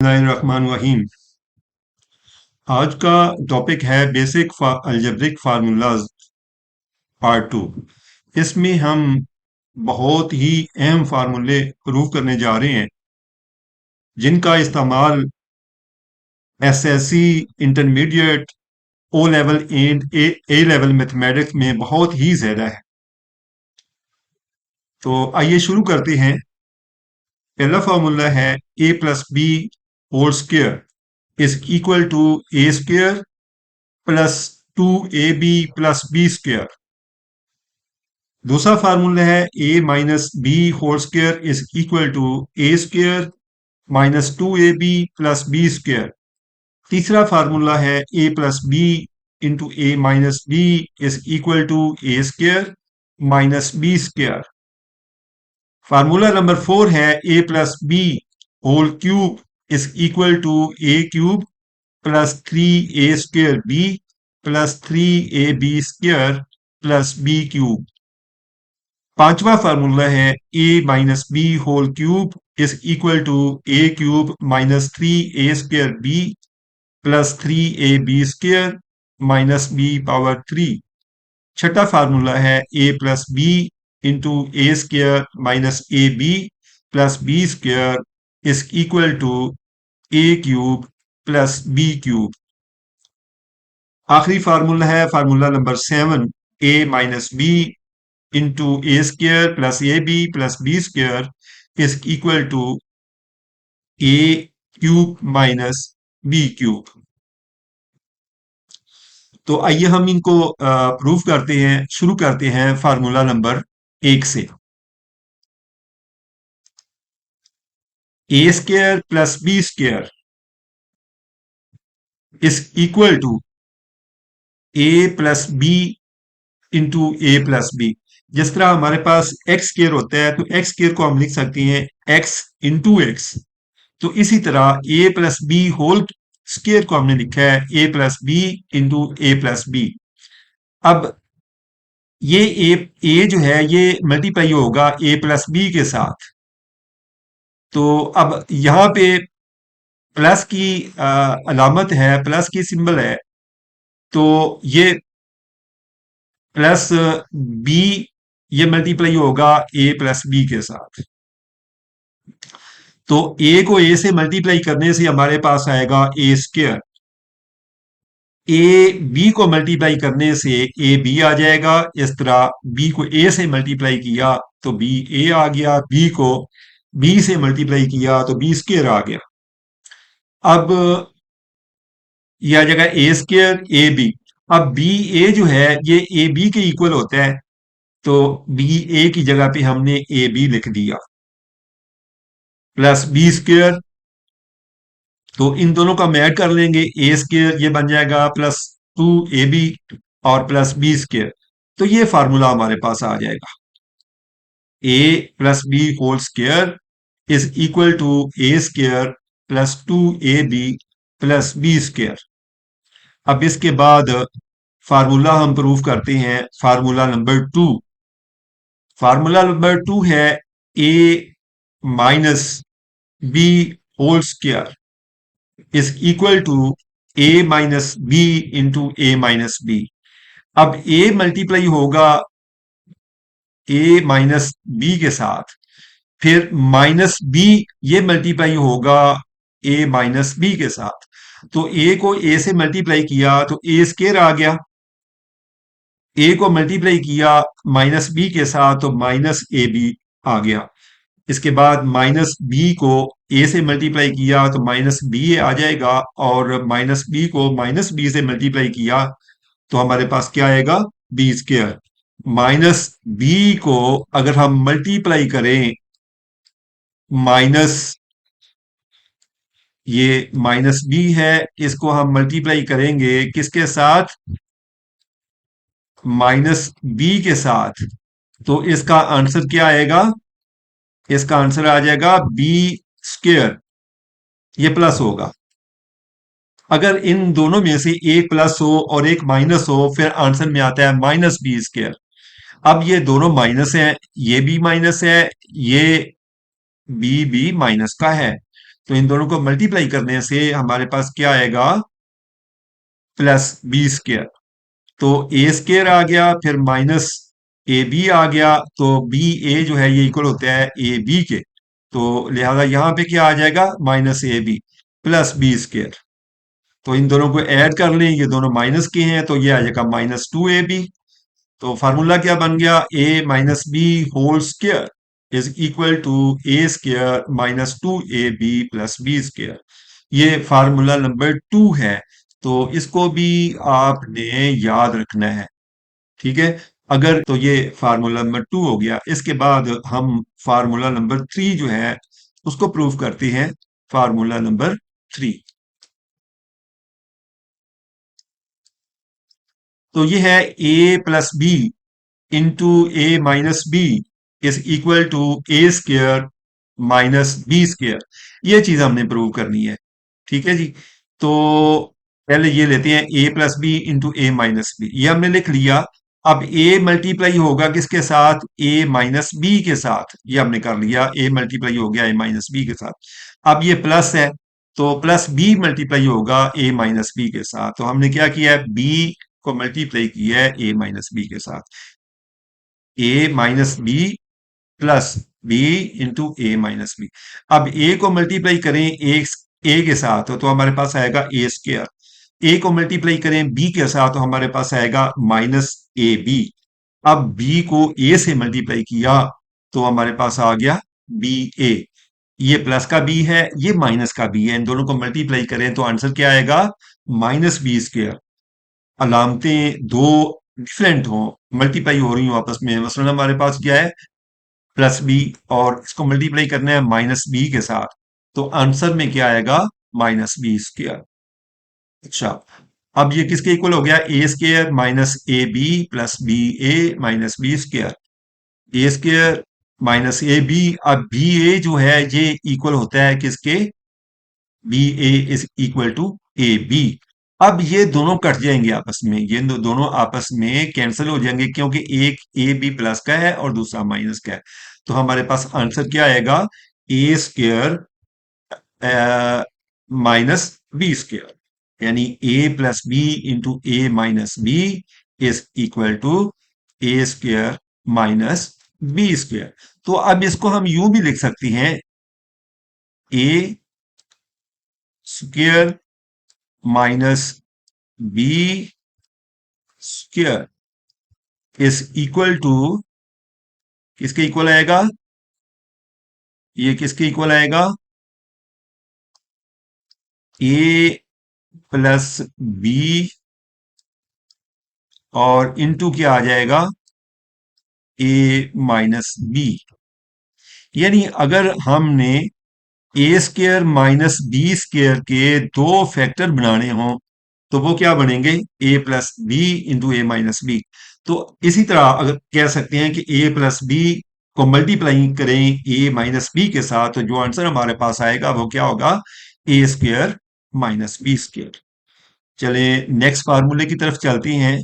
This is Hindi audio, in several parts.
बिस्मिल्लाहिर्रहमानिर्रहीम। आज का टॉपिक है बेसिक अलजेब्रिक फार्मूलाज पार्ट 2। इसमें हम बहुत ही अहम फार्मूले प्रूव करने जा रहे हैं जिनका इस्तेमाल SSC, intermediate, O level and A level mathematics में बहुत ही ज्यादा है। तो आइए शुरू करते हैं। पहला फार्मूला है A plus B whole square is equal to A square plus 2ab plus B square. दूसरा फार्मूला है A minus B whole square is equal to A square minus 2ab plus B square. तीसरा फार्मूला है A plus B into A minus B is equal to A square minus B square. Formula number 4 है A plus B whole cube is equal to A cube plus 3a square B plus 3ab square plus B cube. पांचवा फार्मूला है A minus B whole cube is equal to A cube minus 3a square B plus 3ab square minus B power 3। छठा फार्मूला है A plus B into A square minus A B plus B square is equal to A cube plus B cube. आखिरी फार्मूला है formula number 7 A minus B into A square plus A B plus B square is equal to A cube minus B cube. तो आइए हम इनको प्रूफ करते हैं। शुरू करते हैं फार्मूला नंबर 1 से। A square plus B square is equal to A plus B into A plus B. जिस तरह हमारे पास एक्स स्क्वायर होता है तो एक्स स्क्वायर को हम लिख सकते हैं एक्स इंटू एक्स। तो इसी तरह ए प्लस बी होल स्क्वायर को हमने लिखा है A plus B into A plus B. अब ये ए जो है ये मल्टीप्लाई होगा ए प्लस बी के साथ। तो अब यहां पे प्लस की अलामत है, प्लस की सिंबल है, तो ये प्लस बी ये मल्टीप्लाई होगा ए प्लस बी के साथ। तो ए को ए से मल्टीप्लाई करने से हमारे पास आएगा ए स्क्वायर। ए बी को मल्टीप्लाई करने से ए बी आ जाएगा। इस तरह बी को ए से मल्टीप्लाई किया तो बी ए आ गया, बी को बी से मल्टीप्लाई किया तो बी स्क्वायर आ गया। अब यह आ जाएगा ए स्क्वायर ए बी। अब बी ए जो है ये ए बी के इक्वल होता है, तो बी ए की जगह पे हमने ए बी लिख दिया प्लस बी स्क्वायर। तो इन दोनों का हम ऐड कर लेंगे, ए स्क्वायर ये बन जाएगा प्लस 2ab और प्लस बी स्क्वायर। तो ये फार्मूला हमारे पास आ जाएगा A plus B whole square is equal to A square plus 2ab plus B square. अब इसके बाद फार्मूला हम प्रूव करते हैं फार्मूला नंबर 2। फार्मूला नंबर 2 है A minus B whole square is equal to A minus B into A minus B. अब ए मल्टीप्लाई होगा ए माइनस बी के साथ, फिर माइनस बी ये मल्टीप्लाई होगा ए माइनस बी के साथ। तो ए को ए से मल्टीप्लाई किया तो ए स्क्वायर आ गया, ए को मल्टीप्लाई किया माइनस बी के साथ तो माइनस ए बी आ गया। इसके बाद माइनस बी को ए से मल्टीप्लाई किया तो माइनस बी आ जाएगा, और माइनस बी को माइनस बी से मल्टीप्लाई किया तो हमारे पास क्या आएगा बी स्क्वायर। माइनस बी को अगर हम मल्टीप्लाई करें माइनस ये माइनस बी है, इसको हम मल्टीप्लाई करेंगे किसके साथ माइनस बी के साथ, तो इसका आंसर क्या आएगा, इसका आंसर आ जाएगा बी स्क्वायर। ये प्लस होगा। अगर इन दोनों में से एक प्लस हो और एक माइनस हो फिर आंसर में आता है माइनस बी स्क्वायर। अब ये दोनों माइनस है, ये भी माइनस है, ये बी भी माइनस का है, तो इन दोनों को मल्टीप्लाई करने से हमारे पास क्या आएगा, प्लस बी स्क्वायर। तो ए स्क्वायर आ गया, फिर माइनस ए बी आ गया, तो बी ए जो है ये इक्वल होता है ए बी के। तो लिहाजा यहां पे क्या आ जाएगा, minus A B plus B square. तो इन दोनों को ऐड कर लें, ये दोनों माइनस के हैं, तो ये आ जाएगा माइनस टू ए बी। तो फार्मूला क्या बन गया, A minus B whole square is equal to A square minus two A B plus B square. ये फार्मूला नंबर 2 है। तो इसको भी आपने याद रखना है, ठीक है। अगर तो ये फार्मूला नंबर 2 हो गया। इसके बाद हम फार्मूला नंबर 3 जो है उसको प्रूव करते हैं। फार्मूला नंबर 3, तो ये है A plus B into A minus B is equal to A square minus B square. ये चीज हमने प्रूव करनी है, ठीक है जी। तो पहले ये लेते हैं A plus B into A minus B, ये हमने लिख लिया। अब ए मल्टीप्लाई होगा किसके साथ, ए माइनस बी के साथ। ये हमने कर लिया, ए मल्टीप्लाई हो गया ए माइनस बी के साथ। अब ये प्लस है, तो प्लस बी मल्टीप्लाई होगा ए माइनस बी के साथ। तो हमने क्या किया है, बी को मल्टीप्लाई किया है ए माइनस बी के साथ। A minus B plus B into A minus B. अब ए को मल्टीप्लाई करें ए के साथ, तो हमारे पास आएगा ए स्क्वायर। ए को मल्टीप्लाई करें बी के साथ, तो हमारे पास आएगा माइनस ए बी। अब बी को ए से मल्टीप्लाई किया, तो हमारे पास आ गया बी ए। ये प्लस का बी है, ये माइनस का बी है, इन दोनों को मल्टीप्लाई करें तो आंसर क्या आएगा, माइनस बी स्क्वायर। अलामतें दो डिफरेंट हो, मल्टीप्लाई हो रही हो आपस में, मसलन हमारे पास क्या है, प्लस बी, और इसको मल्टीप्लाई करना है माइनस बी के साथ। तो आंसर में क्या आएगा, माइनस बी स्क्वायर। अच्छा, अब ये किसके इक्वल हो गया, A square minus A B plus B A minus B square. A square minus A B, अब बी ए जो है ये इक्वल होता है किसके, B A is equal to A B. अब ये दोनों कट जाएंगे आपस में, ये दोनों आपस में कैंसिल हो जाएंगे, क्योंकि एक ए बी प्लस का है और दूसरा माइनस का है। तो हमारे पास आंसर क्या आएगा, A square minus B square, यानी A plus B into A minus B is equal to A square minus B square. तो अब इसको हम यूं भी लिख सकते हैं, A square minus B square is equal to, किसके इक्वल आएगा, ये किसके इक्वल आएगा, ए प्लस बी और इनटू क्या आ जाएगा, ए माइनस बी। यानी अगर हमने A square minus B square के दो फैक्टर बनाने हों, तो वो क्या बनेंगे, ए plus B into A minus B. तो इसी तरह अगर कह सकते हैं कि ए प्लस बी को मल्टीप्लाई करें ए माइनस बी के साथ, तो जो आंसर हमारे पास आएगा वो क्या होगा, A square minus B square. चले नेक्स्ट फार्मूले की तरफ चलते हैं।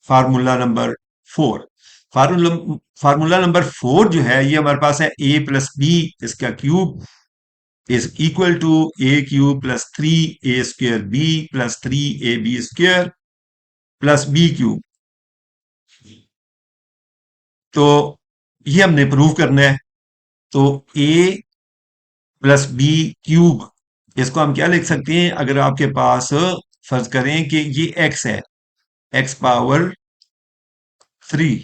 Formula number 4, formula formula number 4 जो है ये हमारे पास है, ए प्लस बी इसका cube is equal to A cube plus 3 A square B plus 3 AB square plus B cube. तो ये हमने प्रूव करना है। तो ए प्लस बी क्यूब, इसको हम क्या लिख सकते हैं, अगर आपके पास फर्ज करें कि ये एक्स है, एक्स पावर 3,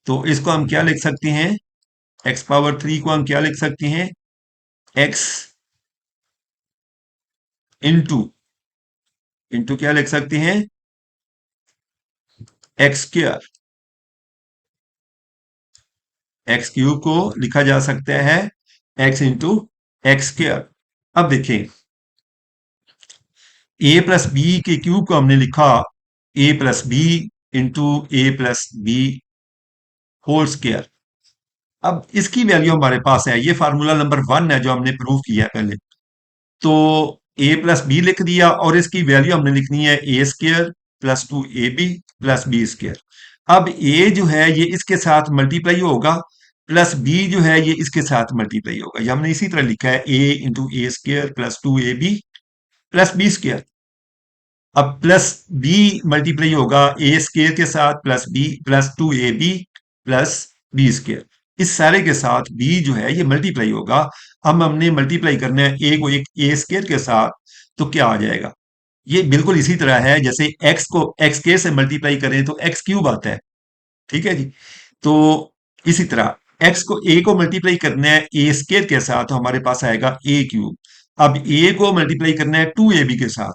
तो इसको हम क्या लिख सकते हैं, एक्स पावर 3 को हम क्या लिख सकते हैं, एक्स इंटू, इंटू क्या लिख सकते हैं, एक्स स्क्वायर। एक्स क्यूब को लिखा जा सकता है एक्स इंटू एक्स स्क्वायर। अब देखें, ए प्लस बी के क्यूब को हमने लिखा ए plus B into A plus B whole square. अब इसकी वैल्यू हमारे पास है, ये फार्मूला नंबर 1 है जो हमने प्रूव किया है पहले। तो ए प्लस बी लिख दिया, और इसकी वैल्यू हमने लिखनी है A square plus 2 AB plus B square. अब ए जो है ये इसके साथ मल्टीप्लाई होगा, प्लस बी जो है ये इसके साथ मल्टीप्लाई होगा। ये हमने इसी तरह लिखा है A into A square plus 2ab plus B square. अब प्लस बी मल्टीप्लाई होगा ए स्क्र के साथ plus B plus 2ab plus B square. इस सारे के साथ बी जो है ये मल्टीप्लाई होगा। हम हमने मल्टीप्लाई करना है ए को एक ए स्क्र के साथ, तो क्या आ जाएगा? ये बिल्कुल इसी तरह है जैसे एक्स को एक्स के से मल्टीप्लाई करें तो एक्स क्यूब आता है। ठीक है जी। तो इसी तरह एक्स को ए को मल्टीप्लाई करना है ए स्क्र के साथ, तो हमारे पास आएगा ए क्यूब। अब ए को मल्टीप्लाई करना है 2ab के साथ,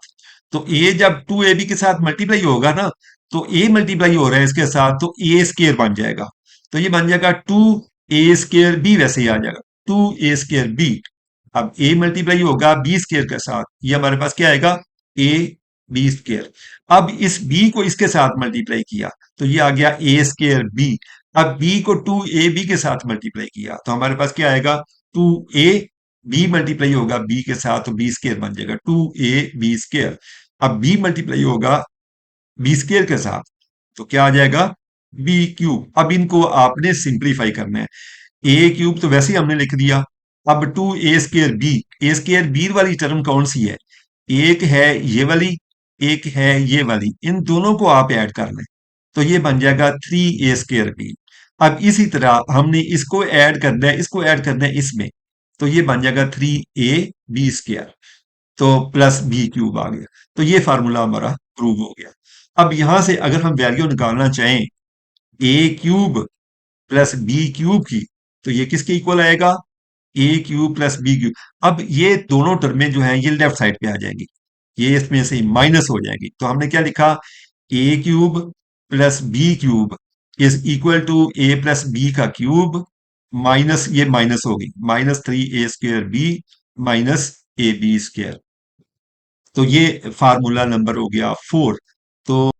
तो ए जब 2ab के साथ मल्टीप्लाई होगा ना, तो ए मल्टीप्लाई हो रहा है इसके साथ, तो ए स्क्र बन जाएगा। तो ये बन जाएगा 2a स्क्र बी, वैसे ही आ जाएगा 2a स्क्र बी। अब ए मल्टीप्लाई होगा बी स्क्र के साथ, ये हमारे पास क्या आएगा? A B square. अब इस बी को इसके साथ मल्टीप्लाई किया, तो ये आ गया ए स्क्र बी। अब बी को 2ab के साथ मल्टीप्लाई किया, तो हमारे पास क्या आएगा? 2a बी मल्टीप्लाई होगा बी के साथ, तो बी स्क्र बन जाएगा 2ab स्क्र। अब बी मल्टीप्लाई होगा बी स्क्र के साथ, तो क्या आ जाएगा? B cube. अब इनको आपने सिंप्लीफाई करना है। ए क्यूब तो वैसे ही हमने लिख दिया। अब 2a स्क्र बी, ए स्क्र बी वाली टर्म कौन सी है? एक है ये वाली, एक है ये वाली, इन दोनों को आप ऐड कर लें, तो ये बन जाएगा 3a स्क्र बी। अब इसी तरह हमने इसको ऐड करना है, इसको ऐड करना है इसमें, तो ये बन जाएगा 3ab स्क्र, तो प्लस बी क्यूब आ गया। तो ये फार्मूला हमारा प्रूव हो गया। अब यहां से अगर हम वैल्यू निकालना चाहें ए क्यूब प्लस बी क्यूब की, तो ये किसके इक्वल आएगा? ए क्यूब प्लस बी क्यूब। अब ये दोनों टर्में जो है ये लेफ्ट साइड पे आ जाएंगी, ये इसमें से माइनस हो जाएगी। तो हमने क्या लिखा? A cube plus B cube is equal to A plus B का क्यूब माइनस, ये माइनस होगी, minus 3a square B minus A B square. तो ये फार्मूला नंबर हो गया 4। तो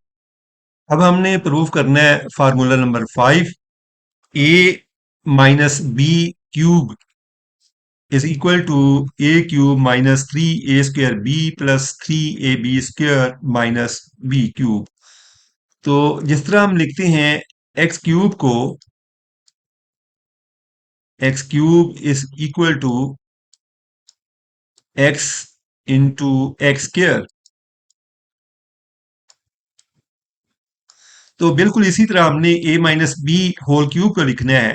अब हमने प्रूव करना है formula number 5। A minus B cube is equal to A cube minus 3a square B plus 3ab square minus B cube. तो जिस तरह हम लिखते हैं एक्स क्यूब को, X cube is equal to X into X square, तो बिल्कुल इसी तरह हमने A minus B whole cube को लिखना है।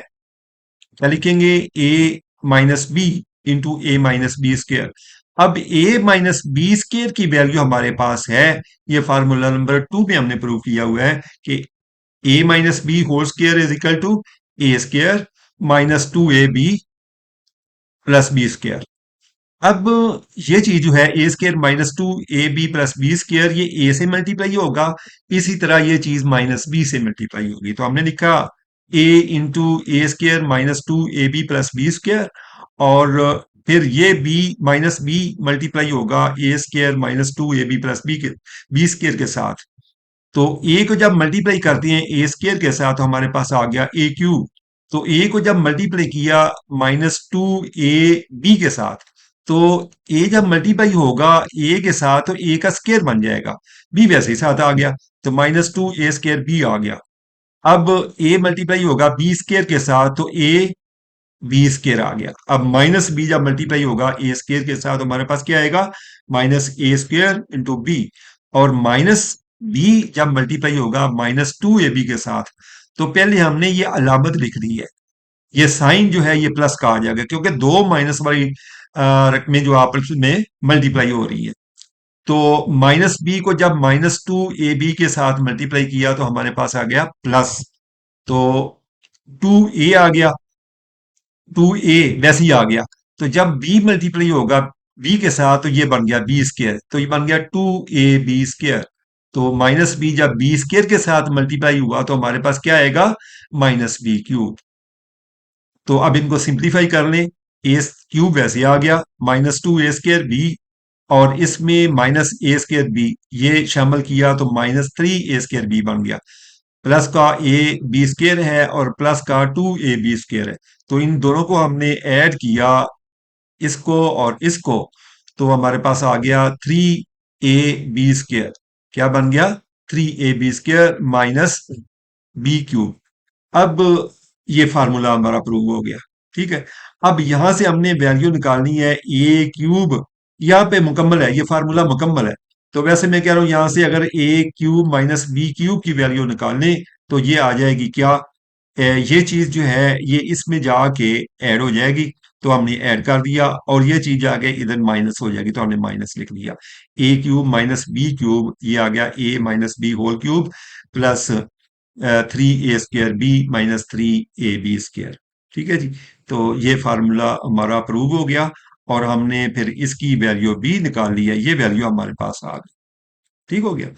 क्या लिखेंगे? A minus B into A minus B square. अब ए माइनस बी स्क्र की वैल्यू हमारे पास है, ये फार्मूला नंबर 2 में हमने प्रूव किया हुआ है कि A minus B whole square is equal to A square minus 2ab plus B square. अब ये चीज जो है A square minus 2ab plus B square, ये ए से मल्टीप्लाई होगा, इसी तरह ये चीज माइनस बी से मल्टीप्लाई होगी। तो हमने लिखा A into A square minus 2ab plus B square, और फिर ये बी माइनस बी मल्टीप्लाई होगा A square minus 2ab plus B square के साथ। तो ए को जब मल्टीप्लाई करते हैं ए स्क्र के साथ, तो हमारे पास आ गया ए क्यूब। तो ए को जब मल्टीप्लाई किया माइनस 2ab के साथ, तो ए जब मल्टीप्लाई होगा ए के साथ, तो ए का स्क्र बन जाएगा, बी वैसे ही साथ आ गया, तो माइनस 2a स्क्र बी आ गया। अब ए मल्टीप्लाई होगा बी स्क्र के साथ, तो ए बी स्क्र आ गया। अब माइनस बी जब मल्टीप्लाई होगा ए स्क्र के साथ, तो हमारे पास क्या आएगा? माइनस ए स्क्र इंटू बी। और माइनस बी जब मल्टीप्लाई होगा माइनस 2ab के साथ, तो पहले हमने ये अलामत लिख दी है, ये साइन जो है ये प्लस का आ जाएगा, क्योंकि दो माइनस वाली रकमें जो आपस में मल्टीप्लाई हो रही है। तो माइनस बी को जब माइनस 2ab के साथ मल्टीप्लाई किया, तो हमारे पास आ गया प्लस, तो 2a आ गया, 2a वैसे ही आ गया। तो जब b मल्टीप्लाई होगा b के साथ, तो ये बन गया बी स्क्र, तो ये बन गया 2ab स्क्र। तो माइनस बी जब बी स्क्र के साथ मल्टीप्लाई हुआ, तो हमारे पास क्या आएगा? Minus B cube. तो अब इनको सिंप्लीफाई कर लें, ए क्यूब वैसे आ गया, माइनस 2a स्क्र बी, और इसमें माइनस ए स्क्र बी ये शामिल किया, तो माइनस 3a स्क्र बी बन गया। प्लस का ए बी स्क्र है और प्लस का 2ab स्क्र है, तो इन दोनों को हमने ऐड किया, इसको और इसको, तो हमारे पास आ गया 3ab स्क्र। क्या बन गया? 3ab square minus B cube. अब ये फार्मूला हमारा प्रूव हो गया। ठीक है, अब यहां से हमने वैल्यू निकालनी है ए क्यूब। यहाँ पे मुकम्मल है, ये फार्मूला मुकम्मल है। तो वैसे मैं कह रहा हूं यहां से अगर A cube minus B cube की वैल्यू निकालने तो ये आ जाएगी क्या, ये चीज जो है ये इसमें जाके ऐड हो जाएगी। तो हमने ऐड कर दिया और ये चीज जाके इधर माइनस हो जाएगी, तो हमने माइनस लिख लिया। A cube minus B cube, ये आ गया A minus B whole cube plus 3a² B minus 3ab²। ठीक है जी। तो ये फार्मूला हमारा अप्रूव हो गया और हमने फिर इसकी वैल्यू भी निकाल ली है, ये वैल्यू हमारे पास आ गई। ठीक हो गया।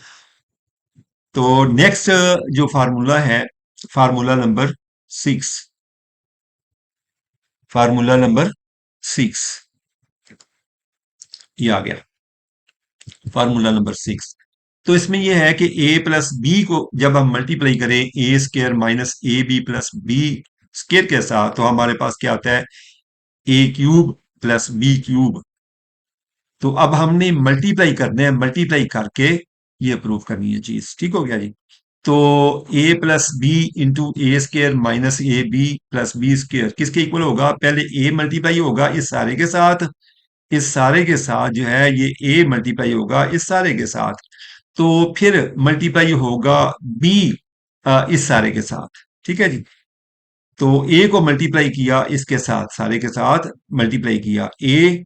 तो नेक्स्ट जो फार्मूला है, फार्मूला नंबर 6, फार्मूला नंबर 6 ये आ गया, फार्मूला नंबर 6। तो इसमें यह है कि ए प्लस बी को जब हम मल्टीप्लाई करें A square minus A B plus B square के साथ, तो हमारे पास क्या आता है, A cube plus B cube. तो अब हमने मल्टीप्लाई करना है, मल्टीप्लाई करके ये प्रूव करनी है चीज। ठीक हो गया जी। तो A plus B into A square minus A B plus B square किसके इक्वल होगा, पहले ए मल्टीप्लाई होगा इस सारे के साथ, इस सारे के साथ जो है ये ए मल्टीप्लाई होगा इस सारे के साथ, तो फिर मल्टीप्लाई होगा बी इस सारे के साथ। ठीक है जी। तो ए को मल्टीप्लाई किया इसके साथ, सारे के साथ मल्टीप्लाई किया A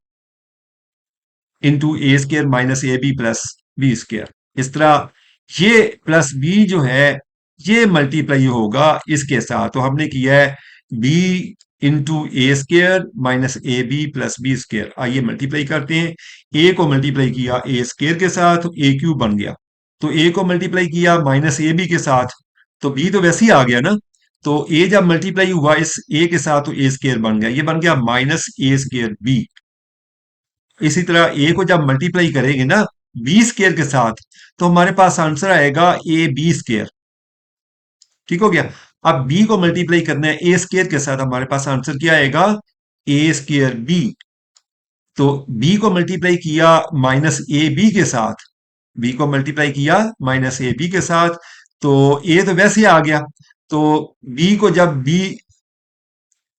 into A square minus A B plus B square. इस तरह ये प्लस बी जो है ये मल्टीप्लाई होगा इसके साथ, तो हमने किया है B into A square minus A B plus B square. आइए मल्टीप्लाई करते हैं। ए को मल्टीप्लाई किया ए स्केयर के साथ, ए क्यूब बन गया। तो ए को मल्टीप्लाई किया माइनस ए बी के साथ, तो बी तो वैसे ही आ गया ना। तो ए जब मल्टीप्लाई हुआ इस ए के साथ तो ए स्केयर बन गया, ये बन गया माइनस ए स्केयर बी। इसी तरह ए को जब मल्टीप्लाई करेंगे ना बी स्केयर के साथ, तो हमारे पास आंसर आएगा ए बी स्केयर। ठीक हो गया। अब बी को मल्टीप्लाई करना है ए स्केयर के साथ, हमारे पास आंसर क्या आएगा, ए स्केयर बी। तो बी को मल्टीप्लाई किया माइनस ए बी के साथ, बी को मल्टीप्लाई किया माइनस ए बी के साथ, तो ए तो वैसे ही आ गया। तो बी को जब बी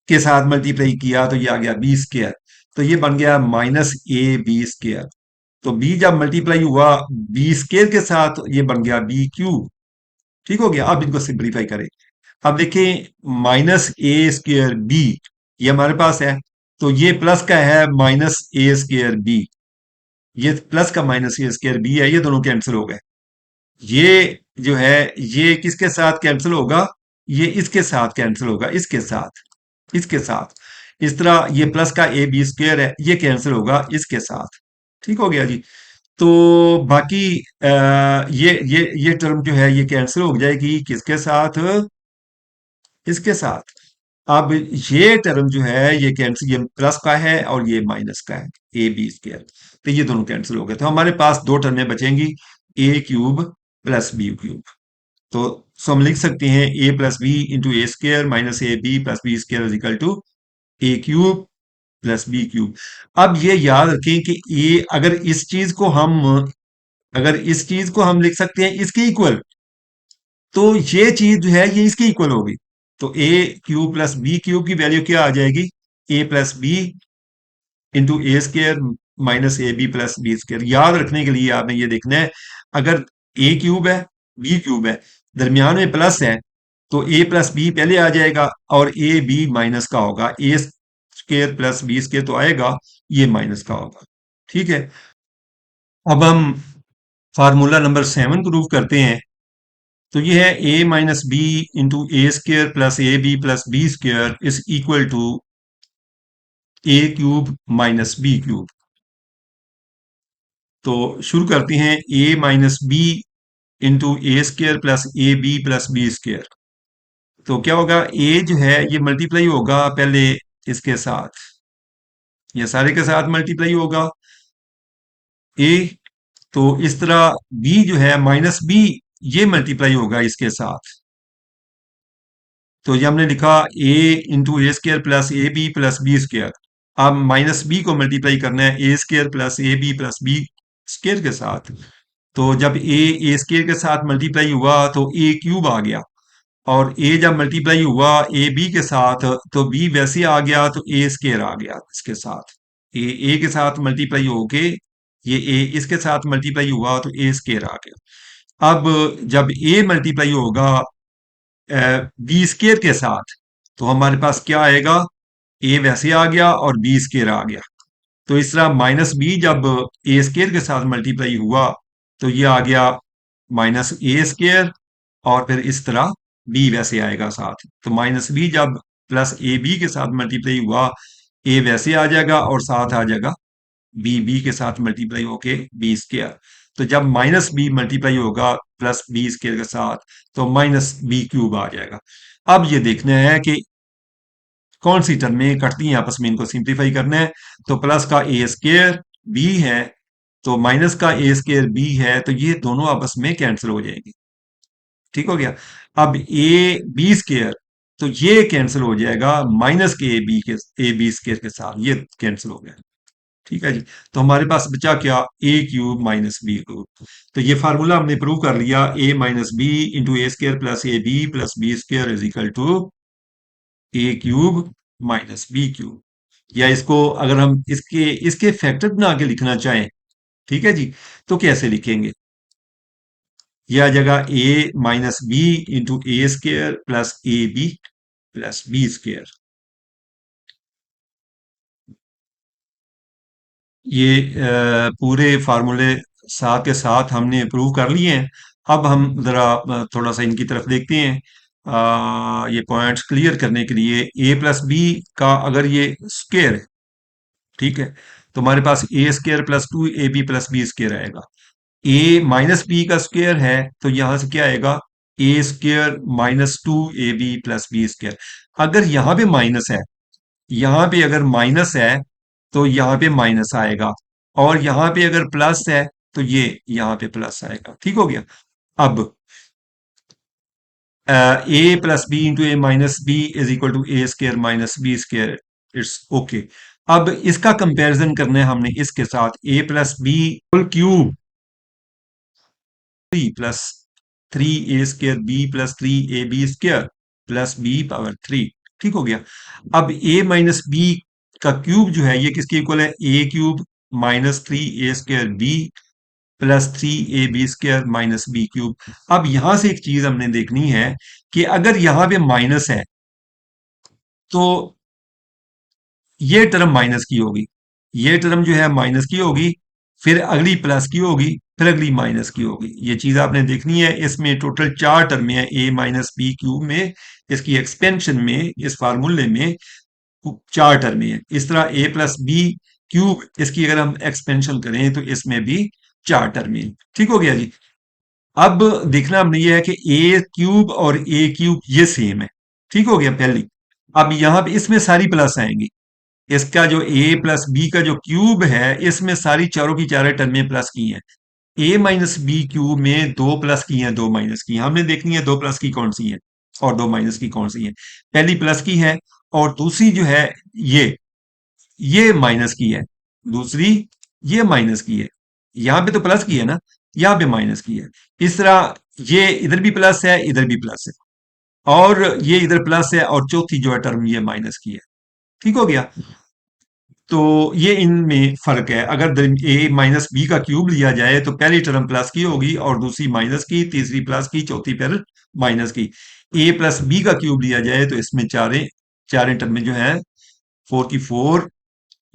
के साथ मल्टीप्लाई किया तो ये आ गया बी स्केयर, तो ये बन गया माइनस ए बी स्केयर। तो बी जब मल्टीप्लाई हुआ बी स्केयर के साथ तो ये बन गया बी क्यूब। ठीक हो गया। अब इनको सिंप्लीफाई करें। अब देखें माइनस ए स्केयर बी ये हमारे पास है, तो ये प्लस का है माइनस ए स्केयर बी, ये प्लस का माइनस ए स्केयर बी है, ये दोनों कैंसिल हो गए। ये जो है ये किसके साथ कैंसिल होगा, ये इसके साथ कैंसिल होगा, इसके साथ, इसके साथ। इस तरह ये प्लस का ए बी स्क्वायर है, ये कैंसिल होगा इसके साथ। ठीक हो गया जी। तो बाकी ये टर्म जो है ये कैंसिल हो जाएगी किसके साथ, इसके साथ। अब ये टर्म जो है ये कैंसिल, ये प्लस का है और ये माइनस का है ए बी स्क्वायर, तो ये दोनों कैंसिल हो गए। तो हमारे पास दो टर्में बचेंगी, A cube plus B cube. तो हम लिख सकते हैं A plus B into A square minus A B plus B square is equal to A cube plus B cube. अब ये याद रखें कि ए अगर इस चीज को हम लिख सकते हैं इसके इक्वल, तो ये चीज जो है ये इसके इक्वल होगी। तो A cube plus B cube की वैल्यू क्या आ जाएगी, A plus B into A square minus A B plus B square. याद रखने के लिए आपने ये देखना है, अगर ए क्यूब है बी क्यूब है दरमियान में प्लस है, तो ए प्लस बी पहले आ जाएगा और ए बी माइनस का होगा, A square plus B square तो आएगा, ये माइनस का होगा। ठीक है। अब हम फार्मूला नंबर 7 प्रूव करते हैं। तो ये है A minus B into A square plus A B plus B square is equal to A cube minus B cube. तो शुरू करते हैं A minus B into A square plus A B plus B square. तो क्या होगा, ए जो है ये मल्टीप्लाई होगा पहले इसके साथ, ये सारे के साथ मल्टीप्लाई होगा ए। तो इस तरह बी जो है माइनस बी ये मल्टीप्लाई होगा इसके साथ। तो ये हमने लिखा A into A square plus A B plus B square. अब माइनस बी को मल्टीप्लाई करना है A square plus A B plus B square के साथ। तो जब ए स्क्र के साथ मल्टीप्लाई हुआ तो ए क्यूब आ गया, और ए जब मल्टीप्लाई हुआ ए बी के साथ, तो बी वैसे आ गया, तो ए स्केयर आ गया इसके साथ। ए के साथ मल्टीप्लाई होके ये ए इसके साथ मल्टीप्लाई हुआ, तो ए स्केयर आ गया। अब जब ए मल्टीप्लाई होगा बी स्केयर के साथ, तो हमारे पास क्या आएगा, ए वैसे आ गया और बी स्केयर आ गया। तो इस तरह माइनस बी जब ए स्केयर के साथ मल्टीप्लाई हुआ, तो ये आ गया माइनस ए स्केयर, और फिर इस तरह बी वैसे आएगा साथ। तो माइनस बी जब प्लस ए बी के साथ मल्टीप्लाई हुआ, ए वैसे आ जाएगा और साथ आ जाएगा बी बी के साथ मल्टीप्लाई होके बी स्केयर। तो जब माइनस बी मल्टीप्लाई होगा प्लस बी स्केयर के साथ, तो माइनस बी क्यूब आ जाएगा। अब ये देखना है कि कौन सी टर्में कटती हैं आपस में, इनको सिंप्लीफाई करना है। तो प्लस का ए स्केयर बी है, तो माइनस का ए स्केयर बी है, तो ये दोनों आपस में कैंसिल हो जाएंगे। ठीक हो गया। अब ए बी स्केयर, तो ये कैंसिल हो जाएगा माइनस के ए बी स्केयर के साथ, ये कैंसिल हो गया। ठीक है जी। तो हमारे पास बचा क्या, A cube minus B cube. तो ये फार्मूला हमने प्रूव कर लिया, A minus B into A square plus A B plus B square is equal to A cube minus B cube. या इसको अगर हम इसके इसके फैक्टर बना के लिखना चाहें, ठीक है जी, तो कैसे लिखेंगे। यह आ जाएगा A minus B into A square plus A B plus B square. ये पूरे फार्मूले साथ के साथ हमने प्रूव कर लिए हैं। अब हम जरा थोड़ा सा इनकी तरफ देखते हैं। ये पॉइंट्स क्लियर करने के लिए, ए प्लस बी का अगर ये स्केयर है, ठीक है, तो हमारे पास A square plus two A B plus B square आएगा। ए माइनस बी का स्केयर है, तो यहां से क्या आएगा, A square minus two A B plus B square. अगर यहां पे माइनस है, यहां पे अगर माइनस है, तो यहां पे माइनस आएगा, और यहां पे अगर प्लस है, तो ये यहां पे प्लस आएगा। ठीक हो गया। अब A plus B into A minus B is equal to A square minus B square. It's okay. अब इसका कंपैरिजन करना है हमने इसके साथ, A plus B whole cube three plus three A square B plus three A B square plus B power three. ठीक हो गया। अब ए माइनस बी का क्यूब जो है, ये किसके इक्वल है, A cube minus three A square B plus three A B square minus B cube. अब यहां से एक चीज हमने देखनी है कि अगर यहां पे माइनस है, तो ये टर्म माइनस की होगी, ये टर्म जो है माइनस की होगी, फिर अगली प्लस की होगी, फिर अगली माइनस की होगी। ये चीज आपने देखनी है। इसमें टोटल चार टर्में हैं ए माइनस बी क्यूब में, इसकी एक्सपेंशन में, इस फार्मूले में चार टर्में हैं। इस तरह ए प्लस बी क्यूब, इसकी अगर हम एक्सपेंशन करें, तो इसमें भी चार टर्में हैं। ठीक हो गया जी। अब देखना हमने ये है कि ए क्यूब और ए क्यूब ये सेम है। ठीक हो गया पहली। अब यहां पे इसमें सारी प्लस आएंगी, इसका जो ए प्लस बी का जो क्यूब है, इसमें सारी चारों की चारों टर्में प्लस की हैं। ए माइनस बी क्यूब में दो प्लस की हैं, दो माइनस की हैं। हमने देखनी है दो प्लस की कौन सी है और दो माइनस की कौन सी है। पहली प्लस की है, और दूसरी जो है ये माइनस की है, दूसरी ये माइनस की है। यहां पे तो प्लस की है ना, यहां पे माइनस की है। इस तरह ये इधर भी प्लस है, इधर भी प्लस है, और ये इधर प्लस है, और चौथी जो है टर्म ये माइनस की है। ठीक हो गया। तो ये इनमें फर्क है। अगर ए माइनस बी का क्यूब लिया जाए, तो पहली टर्म प्लस की होगी और दूसरी माइनस की, तीसरी प्लस की, चौथी फिर माइनस की। ए प्लस बी का क्यूब लिया जाए, तो इसमें चारे चारे टर्में जो है, फोर की फोर,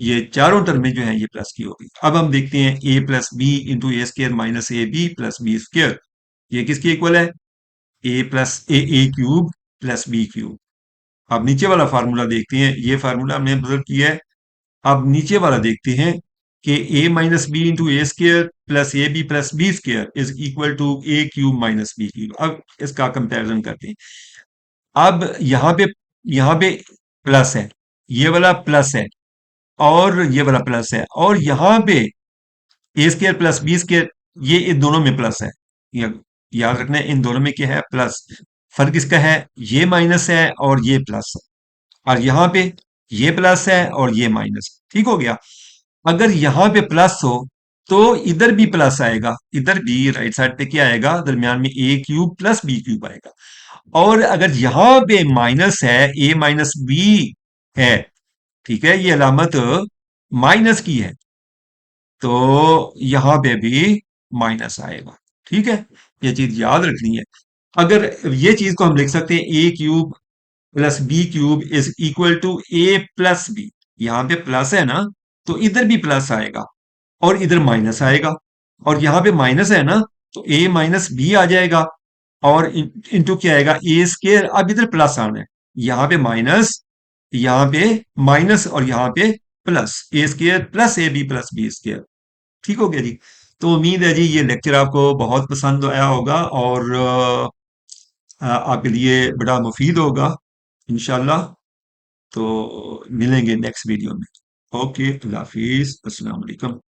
ये चारों टर्में जो है ये प्लस की होगी। अब हम देखते हैं A plus B into A square minus A B plus B square, ये किसके इक्वल है, A plus A cube plus B cube. अब नीचे वाला फार्मूला देखते हैं, ये फार्मूला हमने ऑब्जर्व किया है। अब नीचे वाला देखते हैं कि A minus B into A square plus A B plus B square is equal to A cube minus B cube. अब इसका कंपैरिजन करते हैं। अब यहां पे प्लस है, ये वाला प्लस है, और ये वाला प्लस है, और यहां पे ए स्केयर प्लस बी स्केयर, ये इन दोनों में प्लस है। याद रखना है, इन दोनों में क्या है, प्लस। फर्क इसका है, ये माइनस है और ये प्लस है, और यहां पे ये प्लस है और ये माइनस। ठीक हो गया। अगर यहां पे प्लस हो, तो इधर भी प्लस आएगा, इधर भी राइट साइड पे क्या आएगा, दरमियान में ए क्यूब प्लस बी क्यूब आएगा। और अगर यहां पे माइनस है, ए माइनस बी है, ठीक है, ये अलामत माइनस की है, तो यहां पे भी माइनस आएगा। ठीक है, ये चीज याद रखनी है। अगर ये चीज को हम लिख सकते हैं A cube plus B cube is equal to A plus B, यहां पे प्लस है ना, तो इधर भी प्लस आएगा और इधर माइनस आएगा, और यहां पे माइनस है ना, तो ए माइनस बी आ जाएगा, और इंटू क्या आएगा, ए स्केयर। अब इधर प्लस आना है, यहां पे माइनस, यहां पे माइनस, और यहां पे plus, A square plus A B plus B square. ठीक हो गया जी। तो उम्मीद है जी ये लेक्चर आपको बहुत पसंद आया होगा, और आपके लिए बड़ा मुफीद होगा इंशाल्लाह। तो मिलेंगे नेक्स्ट वीडियो में। ओके, अल्लाह हाफिज, अस्सलाम वालेकुम।